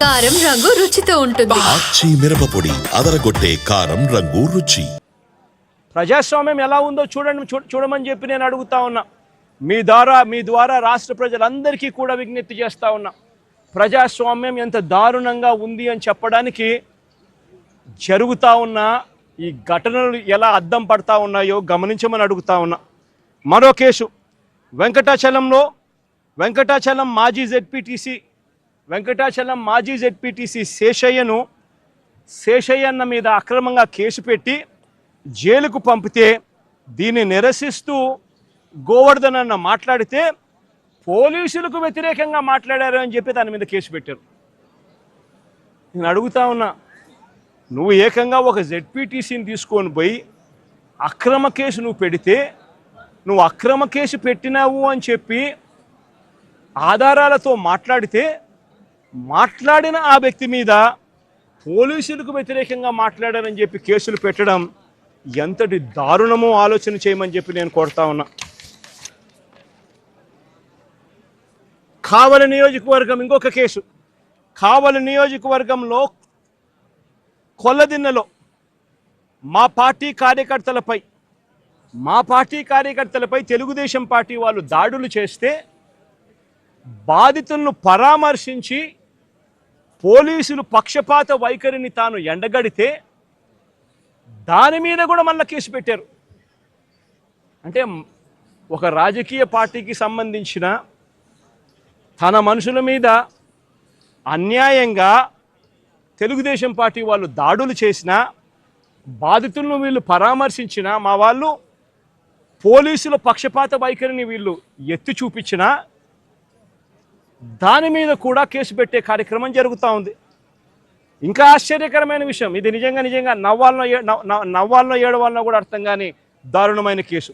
కారం రంగు రుచితో ఉంటుంది. ఆచి మిరపపొడి అదరగొట్టే కారం రంగు రుచి. ప్రజాస్వామ్యం ఎలా ఉందో చూడమని చెప్పి నేను అడుగుతా ఉన్నా. మీ ద్వారా రాష్ట్ర ప్రజలందరికీ కూడా విజ్ఞప్తి చేస్తా ఉన్నా. ప్రజాస్వామ్యం ఎంత దారుణంగా ఉంది అని చెప్పడానికి జరుగుతూ ఉన్న ఈ ఘటనలు ఎలా అద్దం పడతా ఉన్నాయో గమనించమని అడుగుతా ఉన్నా. మరో కేసు వెంకటాచలం మాజీ జెడ్పీటీసీ శేషయ్యన్న మీద అక్రమంగా కేసు పెట్టి జైలుకు పంపితే దీన్ని నిరసిస్తూ గోవర్ధన్ అన్న మాట్లాడితే పోలీసులకు వ్యతిరేకంగా మాట్లాడారు అని చెప్పి దాని మీద కేసు పెట్టారు. నేను అడుగుతా ఉన్నా, నువ్వు ఏకంగా ఒక జెడ్పీటీసీని తీసుకొని పోయి అక్రమ కేసు నువ్వు పెడితే, నువ్వు అక్రమ కేసు పెట్టినావు అని చెప్పి ఆధారాలతో మాట్లాడిన ఆ వ్యక్తి మీద పోలీసులకు వ్యతిరేకంగా మాట్లాడారని చెప్పి కేసులు పెట్టడం ఎంతటి దారుణమో ఆలోచన చేయమని చెప్పి నేను కోరుతా ఉన్నా. కావలి నియోజకవర్గం ఇంకొక కేసు. కావలి నియోజకవర్గంలో కొల్లదిన్నెలో మా పార్టీ కార్యకర్తలపై తెలుగుదేశం పార్టీ వాళ్ళు దాడులు చేస్తే బాధితులను పరామర్శించి పోలీసులు పక్షపాత వైఖరిని తాను ఎండగడితే దాని మీద కూడా మళ్ళీ కేసు పెట్టారు. అంటే ఒక రాజకీయ పార్టీకి సంబంధించిన తన మనుషుల మీద అన్యాయంగా తెలుగుదేశం పార్టీ వాళ్ళు దాడులు చేసినా, బాధితులను వీళ్ళు పరామర్శించినా, మా వాళ్ళు పోలీసుల పక్షపాత వైఖరిని వీళ్ళు ఎత్తి చూపించినా దాని మీద కూడా కేసు పెట్టే కార్యక్రమం జరుగుతూ ఉంది. ఇంకా ఆశ్చర్యకరమైన విషయం, ఇది నిజంగా నవ్వాలనో ఏడవాలనో కూడా అర్థం కాని దారుణమైన కేసు.